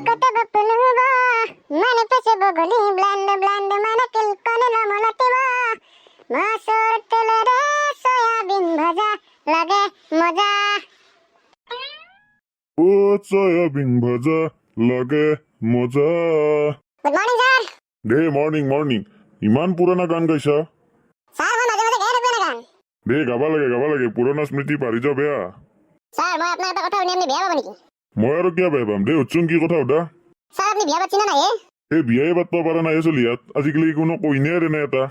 kata bapuluba, mane pese bogoli bland mana kil kone lamolatiba, masur telere soyabin bhaja lage moja. ও soybean ভাজা লাগে মজা। Good morning sir. দে morning morning, ইমান পুরানা গান গাইছা? Sir মই মাজে মাজে গাই থাকো না গান। দে গাবা লাগে পুরানা স্মৃতি পাৰি যা বেয়া। Sir মই আপনাৰ একটা কথা শুনি আপনি বিয়া পাবো নাকি? মই আৰু কিয় বেয়া পাম? দে উৎচোন কি কথা সোধা? Sir আপনি বিয়া পাচ্ছেন না এই বিয়াই পাতব পাৰা নাই চলি ইয়াত, আজিকালি কোনো কইনে আৰু নাই এটা।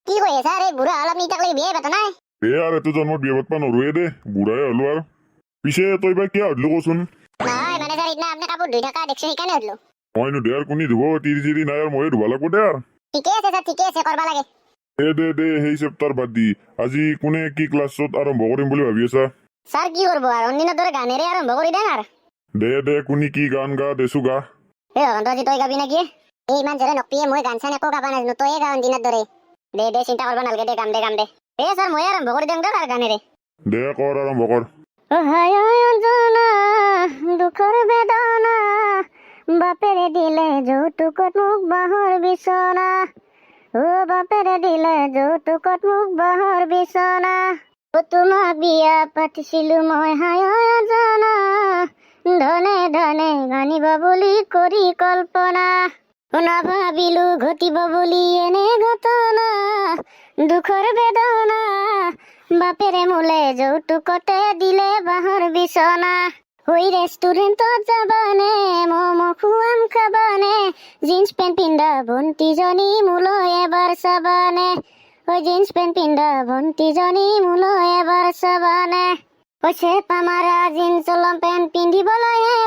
কি কই স্যাৰ এই বুড়া হল আপনি তাকলে বিয়া পাতা নাই? দে আৰু এইটো জন্মত বিয়া পাতবা নৰুৱে দে, বুঢ়াই হলো আৰু। পিছে তই বা কিয় সুধলো কচোন? নাই মানে স্যাৰ ইতনা আপনি কাপড় ধুই থাকা দেখছো সেইকাৰণে সুধলো। মইনো দে আৰু কোনি ধুব, তিৰি নাই আৰু ময়ে ধুবা লাগব দে আৰু। ঠিকে আছে স্যাৰ ঠিকে আছে কৰবা লাগে। দে সেই চেপ্টাৰ বাদ দি আজি কোনে কি ক্লাছত আৰম্ভ কৰিম বুলি ভাবি আছা? স্যাৰ কি কৰবো আৰ অন্যদিনেৰ ধৰে গানেৰে আৰম্ভ কৰি দেন আর। দে কোনি কি গান গা দেছো গা। এই অন্ত আজি তই গাবি নাকি? এই ইমান জোরে নকপিয়ে মই গান চান একো গাবা নাজানো, তয়ে গান দিনৰ দৰে। দে চিন্তা কৰবা নালগে দে গাম দে। স্যাৰ মই আৰম্ভ কৰি দেম গাৰ গানেৰে। দে কৰ আৰম্ভ কৰ। হায় অঞ্জনা দুখৰ বেদনা বাপেৰে দিলে যৌতুকত মোক বাঁহৰ বিচনা, বাপেৰে দিলে যৌতুকত মোক বাঁহৰ বিচনা, তোমাক বিয়া পাতিছিলো মই হায় অঞ্জনা, ধনে গানিব বুলি কৰি কল্পনা, নাভাবিলো ঘটিব বুলি এনে ঘটনা, দুখৰ বেদনা বাপেৰে মোলে যৌতুকতে দিলে বাঁহৰ বিচনা, হৈ ৰেষ্টুৰেণ্টত যাবানে ম'ম' খুৱাম খাবানে, জিন্স পেণ্ট পিন্ধা ভণ্টিজনী মোলৈ এবাৰ চাবানে, জিন্স পেণ্ট পিন্ধা ভণ্টিজনী মোলৈ এবাৰ চাবানে, চেপা মাৰা জিন্স লম পেণ্ট পিন্ধিবলৈহে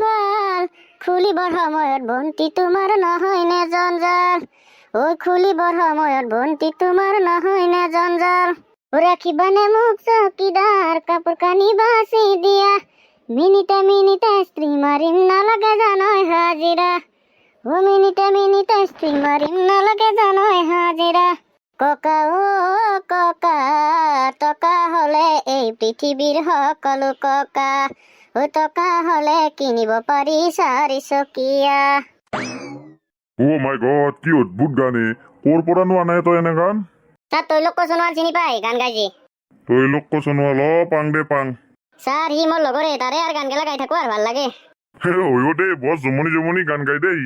ভাল, খুলিবৰ সময়ত ভণ্টি তোমাৰ নহয় নে জঞ্জাল, খুলিবৰ সময়ত ভণ্টি তোমাৰ নহয় নে জঞ্জাল, ৰাখিবানে মোক চকীদাৰ কাপোৰ কানি বাছি দিয়া, মিনিটে স্ত্ৰী মাৰিম নালাগে জানৈ হাজিৰা, মিনিটে স্ত্ৰী মাৰিম নালাগে জানৈ হাজিৰা, ককা ককা টকা হলে এই পৃথিৱীৰ সকলো ককা, টকা হলে কিনিব পাৰি 4 চকীয়া। ও মাই গড, কি অদ্ভুত গানে, ক'ৰ পৰা নো আনে তই এনে গান? স্যাৰ তৈলক্য সোনোয়াল চিনি পাই গান গাইছি? তই লোক চনোৱাল পাং দে পাং। স্যাৰ হি মোৰ লগৰে তাৰে আৰ গান গেলা গাই থাকো আৰ ভাল লাগে। হয়ো দে বৰ জমনি গান গাই দেই।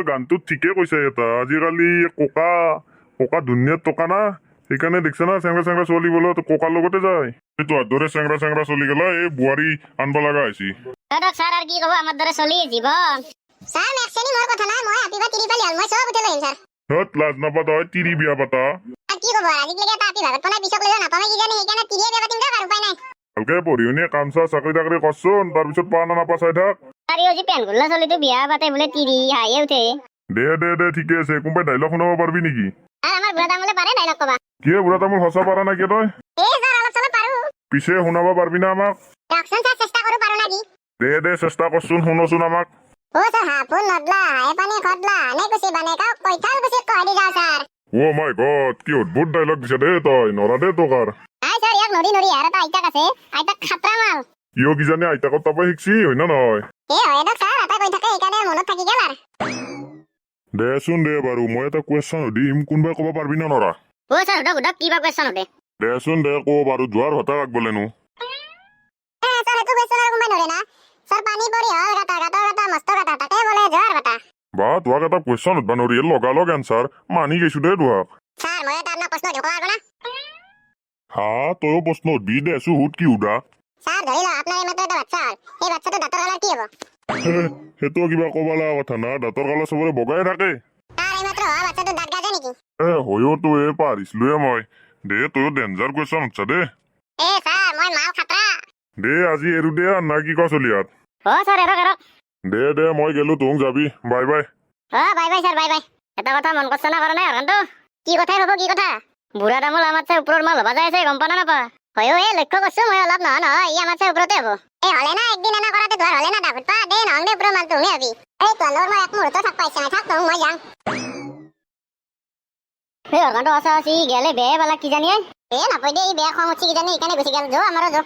গানটোত ঠিকে কৈছে এটা, আজিকালি ককা দুনিয়াত টকা না, সেইকাৰণে দেখছে না চেংৰা ছোৱালী বোলে ককাৰ লগতে যায়। তোৰ দৰে চেংৰা চলি গেলা এই বোৱাৰী আনব লগা হৈছে। দাদক স্যার আর কি কব আমার দরে চলি জীবন। স্যার মেক্সেনি মোর কথা নাই, মই হাপি বা তিৰি পালি হল মই সব উঠে লইম স্যাৰ। লাজ নাপা তই, তিৰি বিয়া পাতা। আর কি কব আজিকালি এটা হাপি ভাগত পনাই পিছক লৈ নাপামে কি জানি, সেইকাৰণে তিৰিয়ে বিয়া পাতিম দে আৰ উপায় নাই। ভালকে পঢ়ি শুনি কাম চাকৰি তাকৰি কৰচোন, তাৰপিছত পা না নাপা চাই থাক। আরে ওজি পেন গুল্লা চলিতো বিয়া পাতে বলে তিরি হাইয়ে উঠে। দে ঠিকে আছে, কোনোবাই ডাইলগ শুনাব পাৰবি নেকি? আৰ আমাৰ বুড়া তামলে পাৰে ডাইলগ কবা? কি বুঢ়া তামোল সঁচা পাৰা নাই তই? স্যাৰ অলপ চলপ পাৰু। পিছে শুনাব পাৰবি না আমাক? ডাকছন স্যাৰ চেষ্টা কৰু পাৰু নাকি? দে চেষ্টা কৰচোন, শুনচোন আমাক। স্যার হাপুন নদলা এ পানি খদলা নে কুছি বানে কাও কৈথাল কুছি কই দি যাও স্যার। ও মাই গড, কি অদ্ভুত ডাইলগ দিছে দে তই, নৰা দে তোকাৰ। স্যাৰ ইয়াক নৰি আৰ এটা আইতাক আছে, আইতাক খাতৰা মাল। কিয় কিজানি আইতাকৰ তাৰপৰা শিকছি, হয় না নহয়? হয় দক স্যাৰ, এটা কৈ থাকে সেইকাৰণে মনত থাকি গেল আৰ। দেচোন দে বাৰু, মই এটা কুৱেশ্যন সুধিম, কোনোবাই ক'ব পাৰবি না নৰা? স্যাৰ উদক কিবা কুৱেশ্যন সুধে? দেচোন দে ক'ব পাৰো, যোৱাৰ হতা আগবলেনো। স্যাৰ এটো কুৱেশ্যন আৰু কোনোবাই নৰে না। স্যাৰ পানী পৰি হল গাটা মস্ত গাটা তাকে বলে জোৱাৰ গাটা। বা তোক এটা কুৱেশ্যন সুধবা নৰি লগালগ এনচাৰ মানি গৈছো দে তোক। স্যাৰ মই এটা আপোনাক প্ৰশ্ন দিওঁ ক'ব না? হা তয়ো প্ৰশ্ন সুধবি, দেচো সুধ কি সুধা। স্যাৰ ধৰি লওক আপোনাৰ এইমাত্ৰ এটা বাচ্চা হল, এই বাচ্চাটো দাঁতৰ কালাৰ কি হ'ব? সেইটো কিবা ক'ব লগা কথা না, দাঁতৰ কালাৰ চবৰে বগাই থাকে। স্যাৰ এইমাত্ৰ হোৱা বাচ্চাটো দাঁত গাজে নেকি? হয়তো পাৰিছিলোৱে মই। দে তয়ো ডেঞ্জাৰ কুৱেশ্যন সুধছা দে। স্যাৰ মই মাল খাতৰা। দে আজি এৰো দে আৰু না কি ক চলিয়াত। স্যাৰ এৰক। দে মই গেলো, তোক যাবি, বাই বাই। বাই স্যাৰ বাই। এটা কথা মন কৰছ না কৰে নাই অৰকান্ত? কি কথাই ভাবো কি কথা? বুঢ়া তামোল আমাৰ চেয়ে উপৰৰ মাল হবা যাই আছে, গম পা না নাপা? হয়ো লক্ষ্য করছো মই অলপ নহয় ই আমার চেয়ে উপৰতে হব। হলে না একদিন এনা কৰাতে ধোৱাৰ হলে না দাফুট পা দে নহং দে উপৰৰ মাল তুমি হবি। তোৰ মই এক মুহূৰ্ত থাক পাইছে নাই, থাক তো মই যাম। অৰকান্ত আছি গেলে বেয়া পালা কি জানি নাপাই দে, বেয়া খং উঠছি কি জানি, সেইকাৰণে গুচি গেল। যো আমাৰো যো।